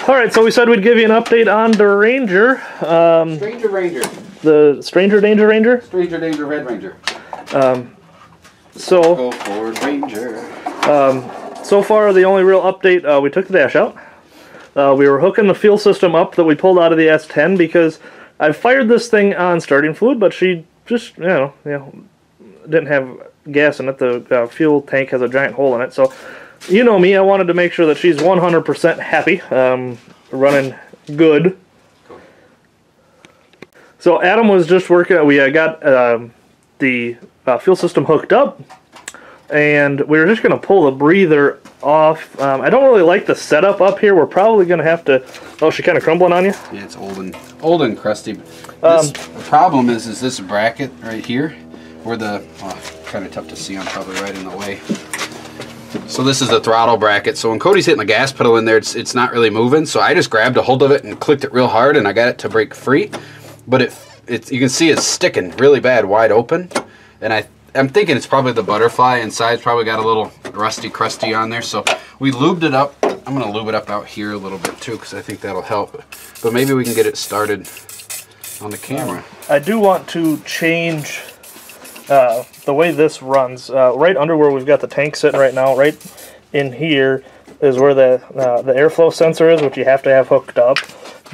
Alright, so we said we'd give you an update on the Ranger. Stranger Ranger. The Stranger Danger Ranger? Stranger Danger Red Ranger. So Go forward, Ranger. So far, the only real update, we took the dash out. We were hooking the fuel system up that we pulled out of the S10 because I fired this thing on starting fluid, but she just, didn't have gas in it. The fuel tank has a giant hole in it. So, you know me, I wanted to make sure that she's 100% happy, running good. Cool. So Adam was just working, we got the fuel system hooked up, and we were just going to pull the breather off. I don't really like the setup up here. We're probably going to have to... Oh, she kind of crumbling on you? Yeah, it's old and crusty. The problem is this bracket right here, where the... Well, kind of tough to see. I'm probably right in the way. So this is the throttle bracket. So when Cody's hitting the gas pedal in there, it's not really moving. So I just grabbed a hold of it and clicked it real hard, and I got it to break free. But you can see it's sticking really bad, wide open. And I'm thinking it's probably the butterfly inside. It's probably got a little rusty, crusty on there. So we lubed it up. I'm going to lube it up out here a little bit too, because I think that'll help. But maybe we can get it started on the camera. I do want to change the way this runs. Right under where we've got the tank sitting right now, right in here is where the airflow sensor is, which you have to have hooked up.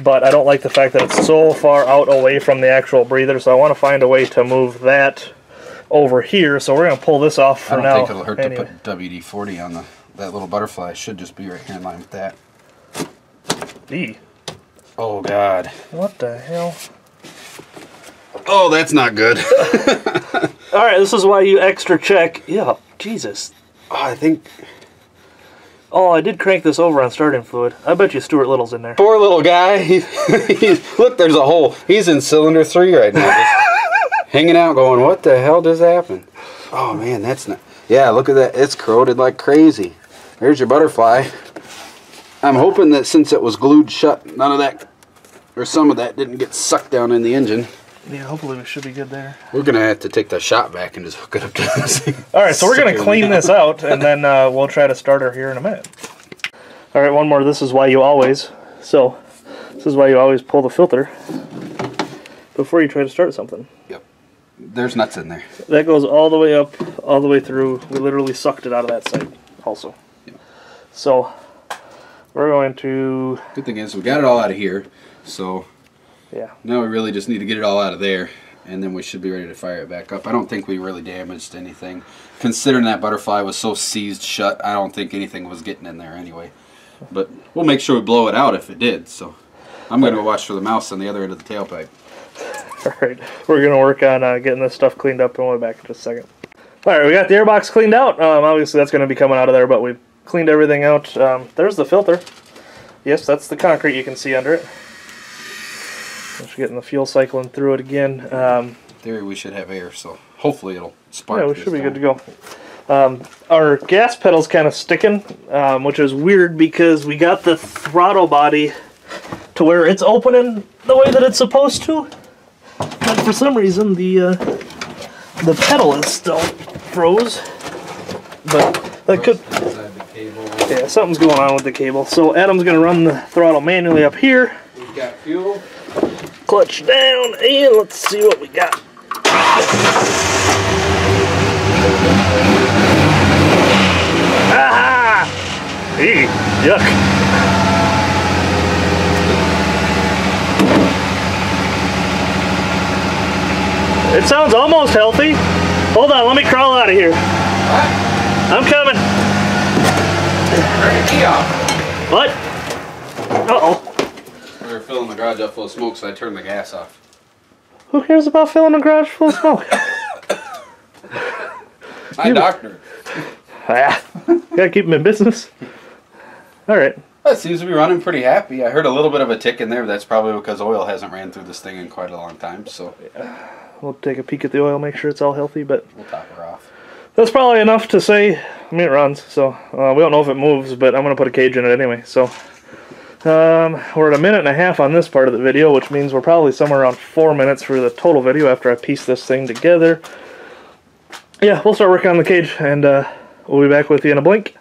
But I don't like the fact that it's so far out away from the actual breather, so I want to find a way to move that over here, so we're going to pull this off for now. I don't think it'll hurt to put WD-40 on that little butterfly. It should just be right here in line with that. E. Oh, God. What the hell? Oh, that's not good. Alright, this is why you extra check. Yeah, Jesus. Oh, I think... Oh, I did crank this over on starting fluid. I bet you Stuart Little's in there. Poor little guy. Look, there's a hole. He's in cylinder 3 right now. Just hanging out going, what the hell just happened? Oh, man, that's not... Yeah, look at that. It's corroded like crazy. There's your butterfly. I'm hoping that since it was glued shut, none of that, or some of that, didn't get sucked down in the engine. Yeah, hopefully we should be good there. We're going to have to take the shot back and just hook it up to this thing. Alright, so we're going to clean this out, and then we'll try to start her here in a minute. Alright, one more. This is why you always... So, this is why you always pull the filter before you try to start something. Yep. There's nuts in there. That goes all the way up, all the way through. We literally sucked it out of that side also. Yep. So, we're going to... Good thing is we got it all out of here, so... Yeah. Now we really just need to get it all out of there, and then we should be ready to fire it back up. I don't think we really damaged anything. Considering that butterfly was so seized shut, I don't think anything was getting in there anyway. But we'll make sure we blow it out if it did, so... I'm going to go watch for the mouse on the other end of the tailpipe. Alright, we're going to work on getting this stuff cleaned up, and we'll be back in just a second. Alright, we got the airbox cleaned out. Obviously that's going to be coming out of there, but we've cleaned everything out. There's the filter. Yes, that's the concrete you can see under it. Just getting the fuel cycling through it again. In theory we should have air, so hopefully it'll spark. Yeah, we should be good to go. Our gas pedal's kind of sticking, which is weird because we got the throttle body to where it's opening the way that it's supposed to. But for some reason the pedal is still froze. But that could... Yeah, something's going on with the cable. So Adam's going to run the throttle manually up here. We've got fuel. Clutch down, and let's see what we got. Aha! Eee, yuck. It sounds almost healthy. Hold on, let me crawl out of here. What? I'm coming. Turn your key off. What? Uh-oh. We were filling the garage up full of smoke, so I turned the gas off. Who cares about filling a garage full of smoke? My doctor. Gotta keep him in business. Alright. Well, it seems to be running pretty happy. I heard a little bit of a tick in there, but that's probably because oil hasn't ran through this thing in quite a long time, so... We'll take a peek at the oil, make sure it's all healthy, but... We'll top her off. That's probably enough to say... I mean, it runs, so... we don't know if it moves, but I'm gonna put a cage in it anyway, so... we're at 1.5 minutes on this part of the video, which means we're probably somewhere around 4 minutes for the total video after I piece this thing together. Yeah, we'll start working on the cage, and we'll be back with you in a blink.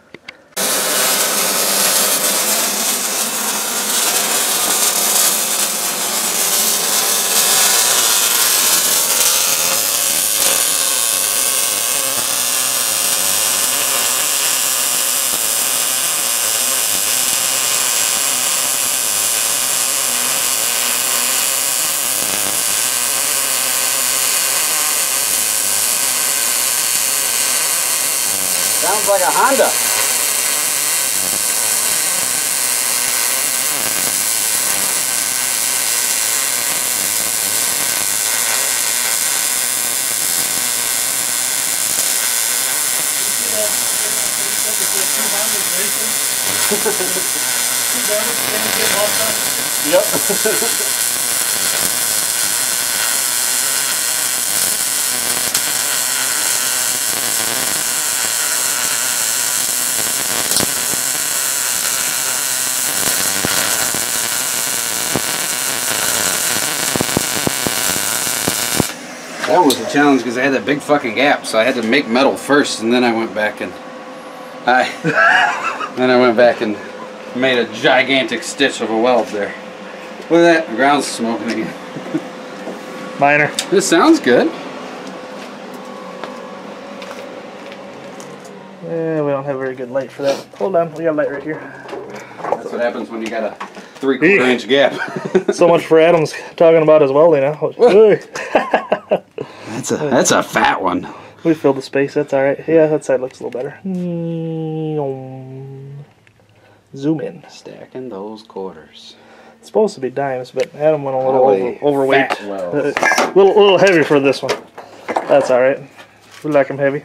like a Honda. Yep. That was a challenge because I had that big fucking gap, so I had to make metal first, and then I went back and made a gigantic stitch of a weld there. Look at that, the ground's smoking again. Minor. This sounds good. Yeah, we don't have very good light for that. Hold on, we got light right here. That's what happens when you got a 3/4 inch gap. So much for Adam's talking about his welding now. That's a fat one. We filled the space, that's alright. Yeah, that side looks a little better. Zoom in. Stacking those quarters. It's supposed to be dimes, but Adam went a little overweight. A little heavy for this one. That's alright. We like them heavy.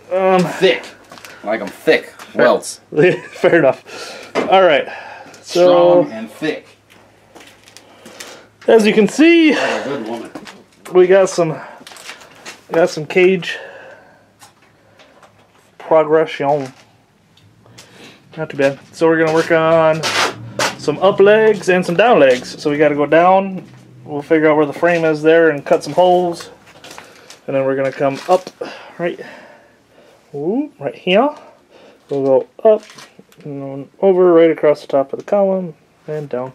Thick. I like them thick. Welds. Fair enough. Alright. So, strong and thick. As you can see, Like a good woman. we got some cage progression. Not too bad. So we're gonna work on some up legs and some down legs. So we got to go down. We'll figure out where the frame is there and cut some holes, and then we're gonna come up right here. We'll go up and then over right across the top of the column and down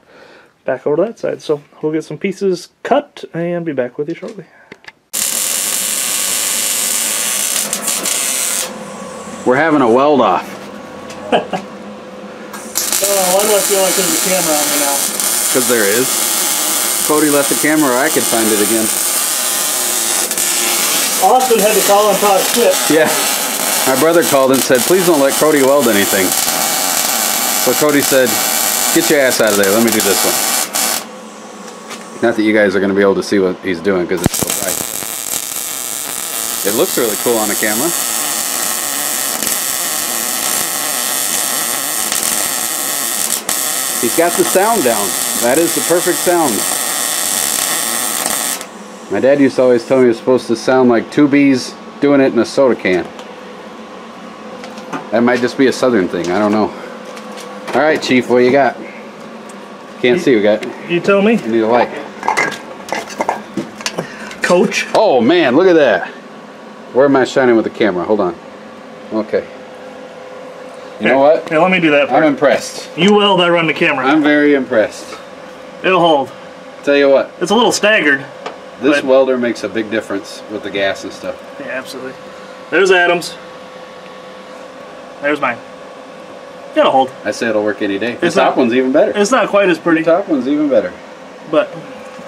back over to that side. So we'll get some pieces cut and be back with you shortly. We're having a weld off. Why do I feel like there's a camera on me now? Because there is. Cody left the camera or I could find it again. Austin had to call and talk shit. Yeah. My brother called and said, please don't let Cody weld anything. So Cody said, get your ass out of there, let me do this one. Not that you guys are going to be able to see what he's doing because it's so bright. It looks really cool on the camera. He's got the sound down. That is the perfect sound. My dad used to always tell me it was supposed to sound like two bees doing it in a soda can. That might just be a southern thing, I don't know. Alright, Chief, what you got? Can't see, we got... You tell me. We need a light. Coach. Oh man, look at that. Where am I shining with the camera? Hold on. Okay. You know what? Yeah, let me do that part. I'm impressed. You weld, I run the camera. I'm very impressed. It'll hold. Tell you what. It's a little staggered. This welder makes a big difference with the gas and stuff. Yeah, absolutely. There's Adam's. There's mine. It'll hold. I say it'll work any day. The It's top not- one's even better. It's not quite as pretty, The top one's even better. but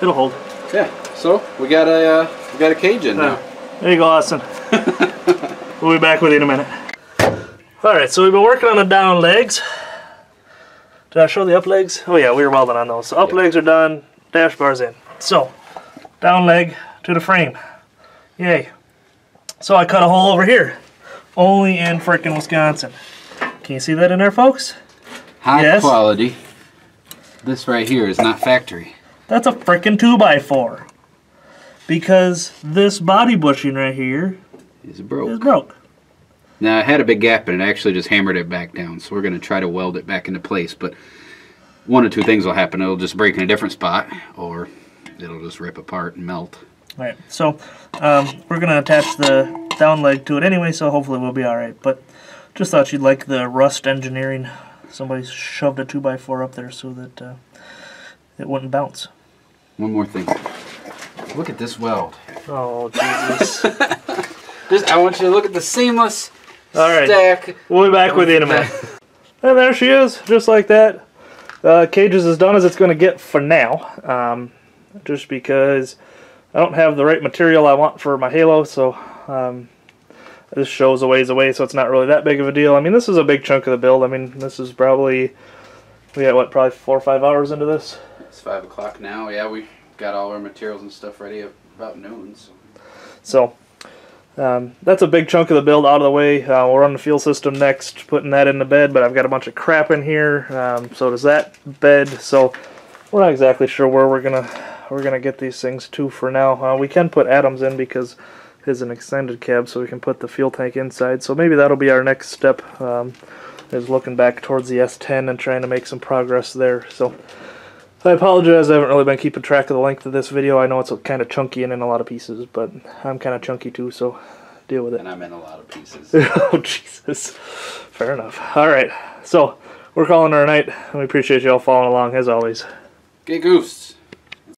it'll hold. Yeah. So we got a cage in now. There you go, Austin. We'll be back with you in a minute. Alright, so we've been working on the down legs. Did I show the up legs? Oh yeah, we were welding on those. So up legs are done, dash bars in. So, down leg to the frame. Yay. So I cut a hole over here. Only in frickin' Wisconsin. Can you see that in there, folks? High quality. This right here is not factory. That's a frickin' 2x4. Because this body bushing right here It's is broke. broke. Now, it had a big gap and it actually just hammered it back down. So we're going to try to weld it back into place. But one of two things will happen. It'll just break in a different spot or it'll just rip apart and melt. Right, so we're going to attach the down leg to it anyway, so hopefully we'll be alright. But just thought you'd like the rust engineering. Somebody shoved a 2x4 up there so that it wouldn't bounce. One more thing. Look at this weld. Oh, Jesus. I want you to look at the seamless Alright, stack. we'll be back with you in a minute. And there she is, just like that. Cage is as done as it's going to get for now. Just because I don't have the right material I want for my halo, so This show's a ways away, so it's not really that big of a deal. I mean, this is a big chunk of the build. I mean, this is probably, we got what, probably 4 or 5 hours into this? It's 5 o'clock now. Yeah, we got all our materials and stuff ready at about noon. So that's a big chunk of the build out of the way. We'll run the fuel system next, putting that in the bed, but I've got a bunch of crap in here. So does that bed. So we're not exactly sure where we're gonna get these things to for now. We can put Adams in because his an extended cab, so we can put the fuel tank inside. So maybe that'll be our next step. Is looking back towards the S10 and trying to make some progress there. So I apologize, I haven't really been keeping track of the length of this video. I know it's kind of chunky and in a lot of pieces, but I'm kind of chunky too, so deal with it. And I'm in a lot of pieces. Oh, Jesus. Fair enough. Alright, so we're calling it a night, and we appreciate you all following along, as always. Get goofs.